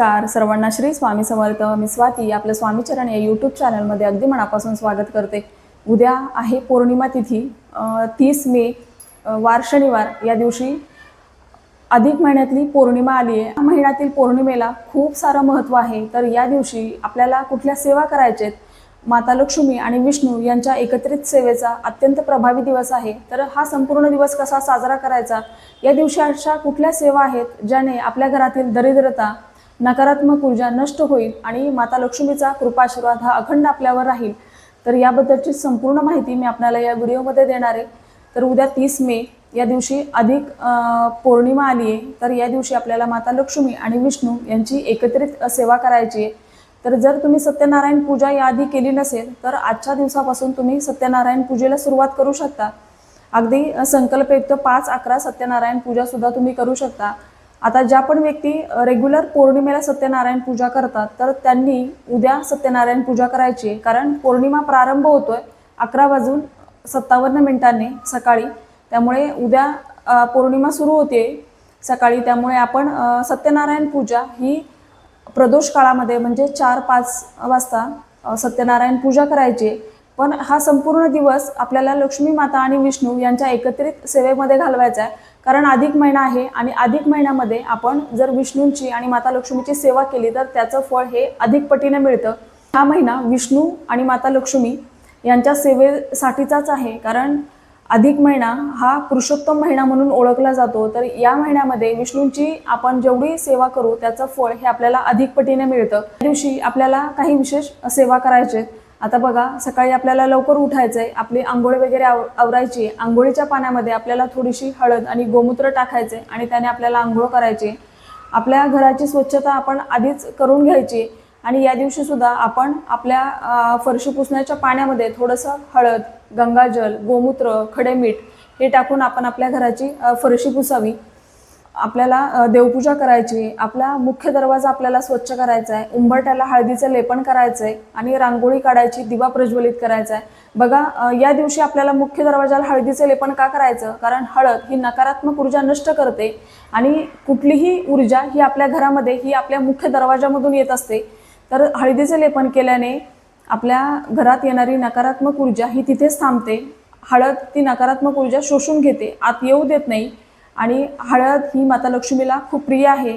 नमस्कार सर्वांना, श्री स्वामी समर्थ. मी स्वाती आपलं स्वामीचरण या यूट्यूब चॅनलमध्ये अगदी मनापासून स्वागत करते. उद्या आहे पौर्णिमा तिथी 30 मे वार शनिवार. या दिवशी अधिक महिन्यातली पौर्णिमा आली आहे. या महिन्यातील पौर्णिमेला खूप सारं महत्त्व आहे. तर या दिवशी आपल्याला कुठल्या सेवा करायच्या आहेत, माता लक्ष्मी आणि विष्णू यांच्या एकत्रित सेवेचा अत्यंत प्रभावी दिवस आहे. तर हा संपूर्ण दिवस कसा साजरा करायचा, या दिवशी अशा कुठल्या सेवा आहेत ज्याने आपल्या घरातील दरिद्रता, नकारात्मक ऊर्जा नष्ट होईल आणि माता लक्ष्मीचा कृपाशीर्वाद हा अखंड आपल्यावर राहील, तर याबद्दलची संपूर्ण माहिती मी आपल्याला या व्हिडिओमध्ये देणार आहे. तर उद्या 30 मे या दिवशी अधिक पौर्णिमा आली आहे. तर या दिवशी आपल्याला माता लक्ष्मी आणि विष्णू यांची एकत्रित सेवा करायची आहे. तर जर तुम्ही सत्यनारायण पूजा याआधी केली नसेल तर आजच्या दिवसापासून तुम्ही सत्यनारायण पूजेला सुरुवात करू शकता. अगदी संकल्पयुक्त 5-11 सत्यनारायण पूजा सुद्धा तुम्ही करू शकता. आता ज्या पण व्यक्ती रेग्युलर पौर्णिमेला सत्यनारायण पूजा करतात तर त्यांनी उद्या सत्यनारायण पूजा करायची आहे. कारण पौर्णिमा प्रारंभ होतोय 11:57 सकाळी. त्यामुळे उद्या पौर्णिमा सुरू होते सकाळी. त्यामुळे आपण सत्यनारायण पूजा ही प्रदोष काळामध्ये म्हणजे 4-5 वाजता सत्यनारायण पूजा करायची. पण हा संपूर्ण दिवस आपल्याला लक्ष्मी माता आणि विष्णू यांच्या एकत्रित सेवेमध्ये घालवायचा आहे. कारण अधिक महिना आहे आणि अधिक महिन्यामध्ये आपण जर विष्णूंची आणि माता लक्ष्मीची सेवा केली तर त्याचं फळ हे अधिक पटीने मिळतं. हा महिना विष्णू आणि माता लक्ष्मी यांच्या सेवेसाठीचाच आहे. कारण अधिक महिना हा पुरुषोत्तम महिना म्हणून ओळखला जातो. तर या महिन्यामध्ये विष्णूंची आपण जेवढी सेवा करू त्याचं फळ हे आपल्याला अधिक पटीने मिळतं. या दिवशी आपल्याला काही विशेष सेवा करायचे. आता बघा, सकाळी आपल्याला लवकर उठायचं आहे, आपली आंघोळ वगैरे आवरायची. आंघोळीच्या पाण्यामध्ये आपल्याला थोडीशी हळद आणि गोमूत्र टाकायचे आणि त्याने आपल्याला आंघोळ करायची. आपल्या घराची स्वच्छता आपण आधीच करून घ्यायची. आणि या दिवशी सुद्धा आपण आपल्या फरशी पुसण्याच्या पाण्यामध्ये थोडंसं हळद, गंगाजल, गोमूत्र, खडे मीठ हे टाकून आपण आपल्या घराची फरशी पुसावी. आपल्याला देवपूजा करायची. आपला मुख्य दरवाजा आपल्याला स्वच्छ करायचा आहे. उंबरठ्याला हळदीचं लेपन करायचं आहे आणि रांगोळी काढायची, दिवा प्रज्वलित करायचा आहे. बघा, या दिवशी आपल्याला मुख्य दरवाजाला हळदीचं लेपन का करायचं? कारण हळद ही नकारात्मक ऊर्जा नष्ट करते आणि कुठलीही ऊर्जा ही आपल्या घरामध्ये ही आपल्या मुख्य दरवाजामधून येत असते. तर हळदीचे लेपन केल्याने आपल्या घरात येणारी नकारात्मक ऊर्जा ही तिथेच थांबते. हळद ती नकारात्मक ऊर्जा शोषून घेते, आत येऊ देत नाही. आणि हळद ही माता लक्ष्मीला खूप प्रिय आहे.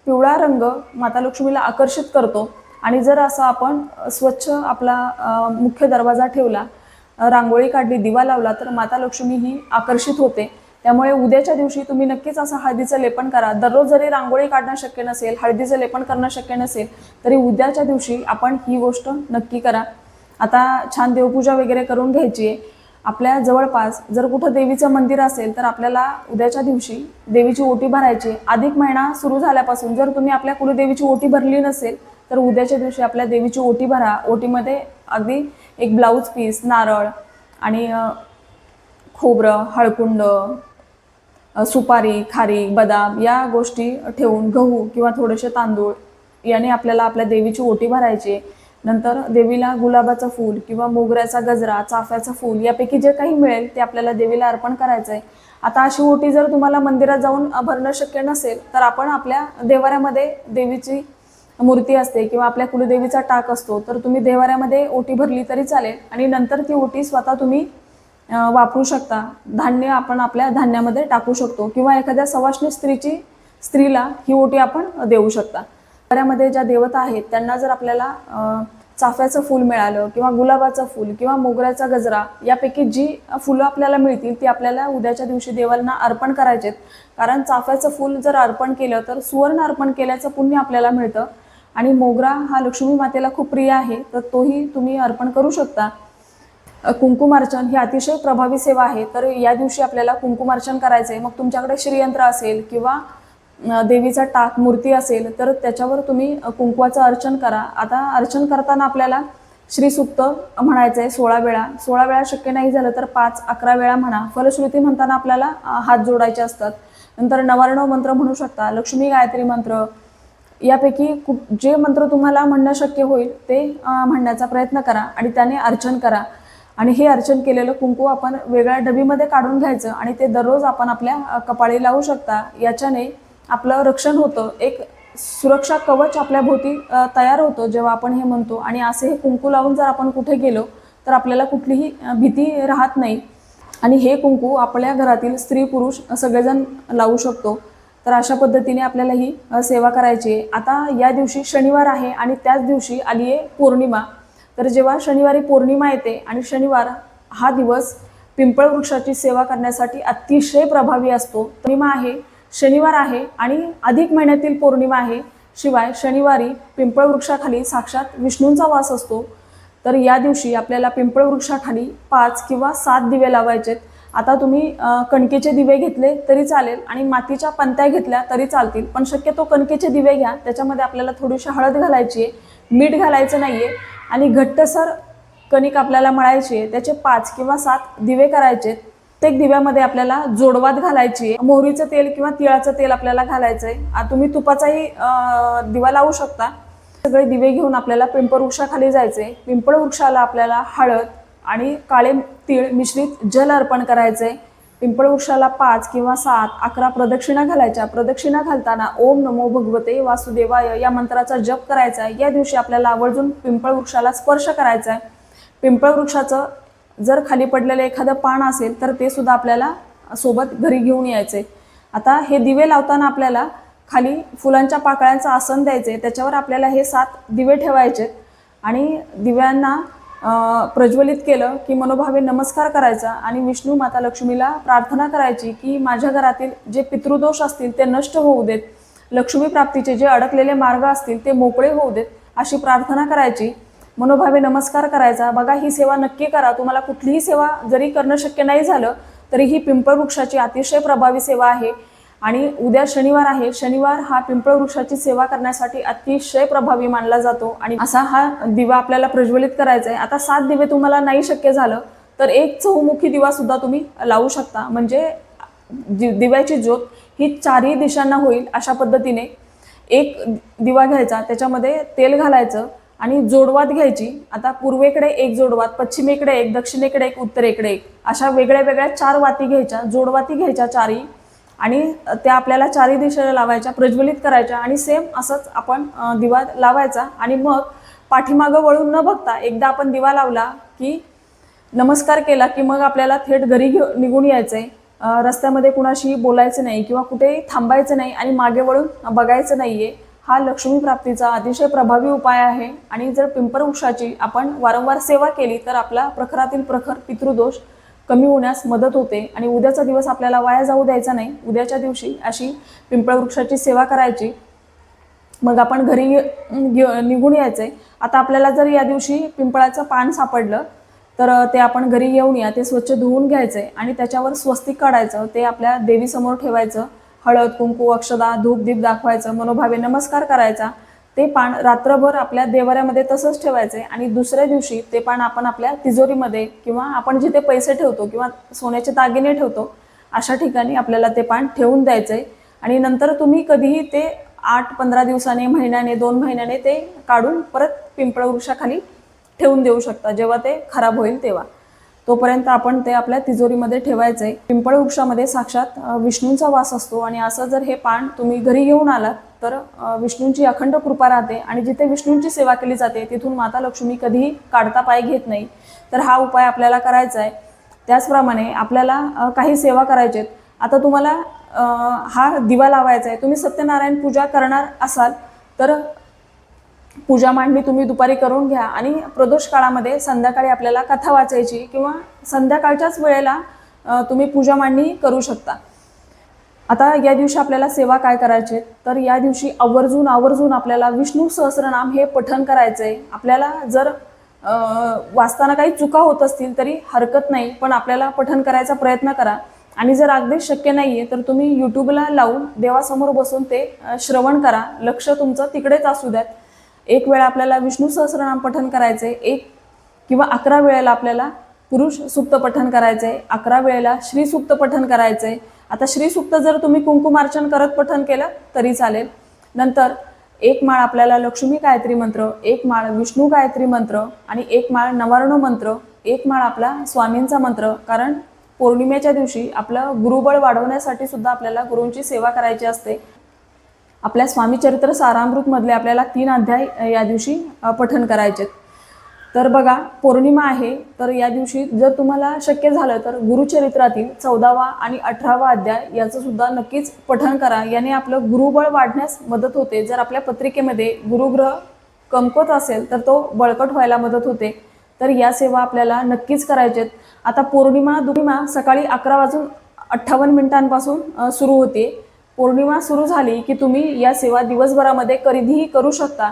पिवळा रंग माता लक्ष्मीला आकर्षित करतो. आणि जर असं आपण स्वच्छ आपला मुख्य दरवाजा ठेवला, रांगोळी काढली, दिवा लावला तर माता लक्ष्मी ही आकर्षित होते. त्यामुळे उद्याच्या दिवशी तुम्ही नक्कीच असं हळदीचं लेपन करा. दररोज जरी रांगोळी काढणं शक्य नसेल, हळदीचं लेपन करणं शक्य नसेल तरी उद्याच्या दिवशी आपण ही गोष्ट नक्की करा. आता छान देवपूजा वगैरे करून घ्यायची आहे. आपल्या जवळपास जर कुठं देवीचं मंदिर असेल तर आपल्याला उद्याच्या दिवशी देवीची ओटी भरायची. अधिक महिना सुरू झाल्यापासून जर तुम्ही आपल्या कुलदेवीची ओटी भरली नसेल तर उद्याच्या दिवशी आपल्या देवीची ओटी भरा. ओटीमध्ये अगदी एक ब्लाऊज पीस, नारळ आणि खोबरं, हळकुंड, सुपारी, खारी, बदाम या गोष्टी ठेवून गहू किंवा थोडेसे तांदूळ याने आपल्याला आपल्या देवीची ओटी भरायची. नंतर देवीला गुलाबाचं फूल किंवा मोगऱ्याचा गजरा, चाफ्याचं फूल यापैकी जे काही मिळेल ते आपल्याला देवीला अर्पण करायचं आहे. आता अशी ओटी जर तुम्हाला मंदिरात जाऊन भरणं शक्य नसेल तर आपण आपल्या देवाऱ्यामध्ये देवीची मूर्ती असते किंवा आपल्या कुलदेवीचा टाक असतो, तर तुम्ही देवाऱ्यामध्ये ओटी भरली तरी चालेल. आणि नंतर ती ओटी स्वतः तुम्ही वापरू शकता. धान्य आपण आपल्या धान्यामध्ये टाकू शकतो किंवा एखाद्या सवाष्णी स्त्रीला ही ओटी आपण देऊ शकता. घरामध्ये ज्या देवता आहेत त्यांना जर आपल्याला चाफ्याचं फूल मिळालं किंवा गुलाबाचं फूल किंवा मोगऱ्याचा गजरा यापैकी जी फुलं आपल्याला मिळतील ती आपल्याला उद्याच्या दिवशी देवांना अर्पण करायचेत. कारण चाफ्याचं फूल जर अर्पण केलं तर सुवर्ण अर्पण केल्याचं पुण्य आपल्याला मिळतं. आणि मोगरा हा लक्ष्मी मातेला खूप प्रिय आहे, तर तोही तुम्ही अर्पण करू शकता. कुंकुमार्चन ही अतिशय प्रभावी सेवा आहे. तर या दिवशी आपल्याला कुंकुमार्चन करायचं आहे. मग तुमच्याकडे श्रीयंत्र असेल किंवा देवीचा टाक, मूर्ती असेल तर त्याच्यावर तुम्ही कुंकवाचं अर्चन करा. आता अर्चन करताना आपल्याला श्रीसूक्त म्हणायचं आहे 16 वेळा. 16 वेळा शक्य नाही झालं तर 5-11 वेळा म्हणा. फलश्रुती म्हणताना आपल्याला हात जोडायचे असतात. नंतर नवार्णव मंत्र म्हणू शकता, लक्ष्मी गायत्री मंत्र यापैकी जे मंत्र तुम्हाला म्हणणं शक्य होईल ते म्हणण्याचा प्रयत्न करा आणि त्याने अर्चन करा. आणि हे अर्चन केलेलं कुंकू आपण वेगळ्या डबीमध्ये काढून घ्यायचं आणि ते दररोज आपण आपल्या कपाळी लावू शकता. याच्याने आपलं रक्षण होतं. एक सुरक्षा कवच आपल्या भोवती तयार होतं जेव्हा आपण हे म्हणतो. आणि असे हे कुंकू लावून जर आपण कुठे गेलो तर आपल्याला कुठलीही भीती राहत नाही. आणि हे कुंकू आपल्या घरातील स्त्री पुरुष सगळेजण लावू शकतो. तर अशा पद्धतीने आपल्याला ही सेवा करायची आहे. आता या दिवशी शनिवार आहे आणि त्याच दिवशी आली आहे पौर्णिमा. तर जेव्हा शनिवारी पौर्णिमा येते आणि शनिवार हा दिवस पिंपळ वृक्षाची सेवा करण्यासाठी अतिशय प्रभावी असतो. पौर्णिमा आहे, शनिवार आहे आणि अधिक महिन्यातील पौर्णिमा आहे. शिवाय शनिवारी पिंपळ वृक्षाखाली साक्षात विष्णूंचा वास असतो. तर या दिवशी आपल्याला पिंपळ वृक्षाखाली 5 किंवा 7 दिवे लावायचेत. आता तुम्ही कणकेचे दिवे घेतले तरी चालेल आणि मातीच्या पंत्या घेतल्या तरी चालतील, पण शक्यतो कणकेचे दिवे घ्या. त्याच्यामध्ये आपल्याला थोडीशी हळद घालायची आहे, मीठ घालायचं नाहीये आणि घट्टसर कणिक आपल्याला मळायची आहे. त्याचे 5 किंवा 7 दिवे करायचे. प्रत्येक दिव्यामध्ये आपल्याला जोडवात घालायची आहे. मोहरीचं तेल किंवा तिळाचं तेल आपल्याला घालायचंय. तुम्ही तुपाचाही दिवा लावू शकता. सगळे दिवे घेऊन आपल्याला पिंपळ वृक्षाखाली जायचे. पिंपळ वृक्षाला आपल्याला हळद आणि काळे तीळ मिश्रित जल अर्पण करायचे. पिंपळ वृक्षाला 5 किंवा 7, 11 प्रदक्षिणा घालायच्या. प्रदक्षिणा घालताना ओम नमो भगवते वासुदेवाय या मंत्राचा जप करायचा आहे. या दिवशी आपल्याला आवर्जून पिंपळ वृक्षाला स्पर्श करायचा आहे. पिंपळ वृक्षाचं जर खाली पडलेलं एखादं पान असेल तर ते सुद्धा आपल्याला सोबत घरी घेऊन यायचे. आता हे दिवे लावताना आपल्याला खाली फुलांच्या पाकळ्यांचं आसन द्यायचे. त्याच्यावर आपल्याला हे 7 दिवे ठेवायचे आणि दिव्यांना प्रज्वलित केलं की मनोभावे नमस्कार करायचा आणि विष्णू माता लक्ष्मीला प्रार्थना करायची की माझ्या घरातील जे पितृदोष असतील ते नष्ट होऊ देत, लक्ष्मी प्राप्तीचे जे अडकलेले मार्ग असतील ते मोकळे होऊ देत, अशी प्रार्थना करायची. मनोभावे नमस्कार करायचा. बघा, ही सेवा नक्की करा. तुम्हाला कुठलीही सेवा जरी करणं शक्य नाही झालं तरी ही पिंपळ वृक्षाची अतिशय प्रभावी सेवा आहे. आणि उद्या शनिवार आहे. शनिवार हा पिंपळ वृक्षाची सेवा करण्यासाठी अतिशय प्रभावी मानला जातो आणि असा हा दिवा आपल्याला प्रज्वलित करायचा आहे. आता 7 दिवे तुम्हाला नाही शक्य झालं तर एक चहुमुखी दिवा सुद्धा तुम्ही लावू शकता. म्हणजे दिव्याची ज्योत ही 4ही दिशांना होईल अशा पद्धतीने एक दिवा घ्यायचा, त्याच्यामध्ये तेल घालायचं आणि जोडवात घ्यायची. आता पूर्वेकडे एक जोडवात, पश्चिमेकडे एक, दक्षिणेकडे एक, उत्तरेकडे एक, अशा वेगळ्या वेगळ्या 4 वाती घ्यायच्या, जोडवाती घ्यायच्या 4ही आणि त्या आपल्याला 4ही दिशेला लावायच्या, प्रज्वलित करायच्या आणि सेम असंच आपण दिवा लावायचा. आणि मग पाठीमागं वळून न बघता एकदा आपण दिवा लावला की नमस्कार केला की मग आपल्याला थेट घरी निघून यायचंय. रस्त्यामध्ये कुणाशी बोलायचं नाही किंवा कुठेही थांबायचं नाही आणि मागे वळून बघायचं नाहीये. हा लक्ष्मी प्राप्तीचा अतिशय प्रभावी उपाय आहे. आणि जर पिंपळ वृक्षाची आपण वारंवार सेवा केली तर आपला प्रखरातील प्रखर पितृदोष कमी होण्यास मदत होते. आणि उद्याचा दिवस आपल्याला वाया जाऊ द्यायचा नाही. उद्याच्या दिवशी अशी पिंपळ वृक्षाची सेवा करायची, मग आपण घरी निघून यायचे. आता आपल्याला जर या दिवशी पिंपळाचं पान सापडलं तर ते आपण घरी येऊन या, ते स्वच्छ धुवून घ्यायचे आणि त्याच्यावर स्वस्तिक काढायचं, ते आपल्या देवीसमोर ठेवायचं. हळद, कुंकू, अक्षदा, धूप, दीप दाखवायचं, मनोभावे नमस्कार करायचा. ते पान रात्रभर आपल्या देवाऱ्यामध्ये तसंच ठेवायचे आणि दुसऱ्या दिवशी ते पान आपण आपल्या तिजोरीमध्ये किंवा आपण जिथे पैसे ठेवतो किंवा सोन्याचे दागिने ठेवतो अशा ठिकाणी आपल्याला ते पान ठेवून द्यायचे. आणि नंतर तुम्ही कधीही ते 8-15 दिवसाने, महिन्याने, 2 महिन्याने ते काढून परत पिंपळ वृक्षाखाली ठेवून देऊ शकता, जेव्हा ते खराब होईल तेव्हा. तोपर्यंत आपण ते आपल्या तिजोरीमध्ये ठेवायचे. पिंपळ वृक्षामध्ये साक्षात विष्णूंचा वास असतो आणि असं जर हे पान तुम्ही घरी घेऊन आलात तर विष्णूंची अखंड कृपा राहते आणि जिथे विष्णूंची सेवा केली जाते तिथून माता लक्ष्मी कधीही काढता पाय घेत नाही. तर हा उपाय आपल्याला करायचा आहे. त्याचप्रमाणे आपल्याला काही सेवा करायचे. आता तुम्हाला हा दिवा लावायचा आहे. तुम्ही सत्यनारायण पूजा करणार असाल तर पूजा मांडणी तुम्ही दुपारी करून घ्या आणि प्रदोष काळामध्ये संध्याकाळी आपल्याला कथा वाचायची किंवा संध्याकाळच्याच वेळेला तुम्ही पूजा मांडणी करू शकता. आता या दिवशी आपल्याला सेवा काय करायचे तर या दिवशी आवर्जून आपल्याला विष्णू सहस्रनाम हे पठण करायचंय. आपल्याला जर वाचताना काही चुका होत असतील तरी हरकत नाही, पण आपल्याला पठण करायचा प्रयत्न करा. आणि जर अगदी शक्य नाहीये तर तुम्ही यूट्यूबला लावून देवासमोर बसून ते श्रवण करा. लक्ष तुमचं तिकडेच असू द्यात. एक वेळा आपल्याला विष्णू सहस्रनाम पठण करायचे, 1 किंवा 11 वेळेला आपल्याला पुरुष सुक्त पठण करायचे, 11 वेळेला श्री सुक्त पठण करायचे. आता श्री सुक्त जर तुम्ही कुंकुमार्चन करत पठण केलं तरी चालेल. नंतर 1 माळ आपल्याला लक्ष्मी गायत्री मंत्र, 1 माळ विष्णू गायत्री मंत्र आणि 1 माळ नवार्ण मंत्र, 1 माळ आपला स्वामींचा मंत्र. कारण पौर्णिमेच्या दिवशी आपलं गुरुबळ वाढवण्यासाठी सुद्धा आपल्याला गुरूंची सेवा करायची असते. आपल्या स्वामी चरित्र सारामृतमधले आपल्याला 3 अध्याय या दिवशी पठण करायचे. तर बघा, पौर्णिमा आहे, तर या दिवशी जर तुम्हाला शक्य झालं तर गुरुचरित्रातील 14वा आणि 18वा अध्याय याचं सुद्धा नक्कीच पठण करा. याने आपलं गुरुबळ वाढण्यास मदत होते. जर आपल्या पत्रिकेमध्ये गुरुग्रह कमकुवत असेल तर तो बळकट व्हायला मदत होते. तर या सेवा आपल्याला नक्कीच करायच्यात. आता पौर्णिमा सकाळी 11:58 सुरू होते. पौर्णिमा सुरू झाली की तुम्ही या सेवा दिवसभरामध्ये कधीही करू शकता.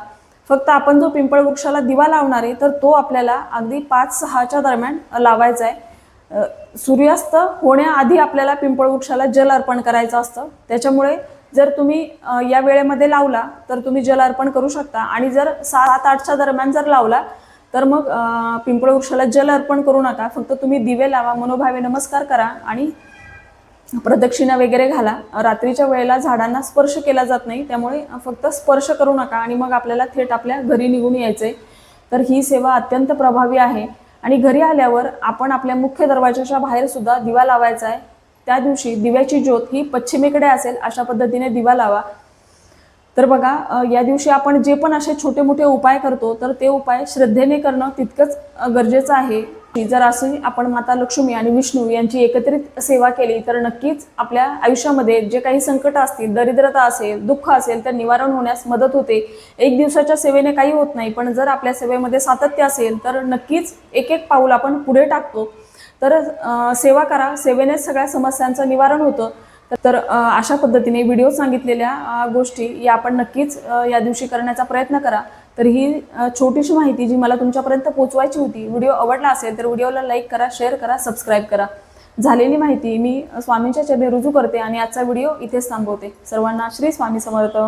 फक्त आपण जो पिंपळ वृक्षाला दिवा लावणार आहे तर तो आपल्याला अगदी 5-6च्या दरम्यान लावायचा आहे. सूर्यास्त होण्याआधी आपल्याला पिंपळ वृक्षाला जल अर्पण करायचं असतं. त्याच्यामुळे जर तुम्ही या वेळेमध्ये लावला तर तुम्ही जल अर्पण करू शकता. आणि जर 7-8च्या दरम्यान जर लावला तर मग पिंपळ वृक्षाला जल अर्पण करू नका. फक्त तुम्ही दिवे लावा, मनोभावे नमस्कार करा आणि प्रदक्षिणा वगैरे घाला. रात्रीच्या वेळेला झाडांना स्पर्श केला जात नाही, त्यामुळे फक्त स्पर्श करू नका आणि मग आपल्याला थेट आपल्या घरी निघून यायचंय. तर ही सेवा अत्यंत प्रभावी आहे. आणि घरी आल्यावर आपण आपल्या मुख्य दरवाजाच्या बाहेर सुद्धा दिवा लावायचा आहे. त्या दिवशी दिव्याची ज्योत ही पश्चिमेकडे असेल अशा पद्धतीने दिवा लावा. तर बघा, या दिवशी आपण जे पण असे छोटे मोठे उपाय करतो तर ते उपाय श्रद्धेने करणं तितकंच गरजेचं आहे. जर असे आपण माता लक्ष्मी आणि विष्णू यांची एकत्रित सेवा केली तर नक्कीच आपल्या आयुष्यामध्ये जे काही संकट असतील, दरिद्रता असेल, दुःख असेल तर निवारण होण्यास मदत होते. एक दिवसाच्या सेवेने काही होत नाही, पण जर आपल्या सेवेमध्ये सातत्य असेल तर नक्कीच एक एक पाऊल आपण पुढे टाकतो. तर सेवा करा, सेवेनेच सगळ्या समस्यांचं निवारण होतं. तर अशा पद्धतीने व्हिडिओ सांगितलेल्या गोष्टी या आपण नक्कीच या दिवशी करण्याचा प्रयत्न करा. तर ही छोटीशी माहिती जी मला तुमच्यापर्यंत पोहोचवायची होती. व्हिडिओ आवडला असेल तर व्हिडिओला लाईक करा, शेअर करा, सबस्क्राईब करा. झालेली माहिती मी स्वामींच्या चरणी रुजू करते आणि आजचा व्हिडिओ इथेच थांबवते. सर्वांना श्री स्वामी समर्थ.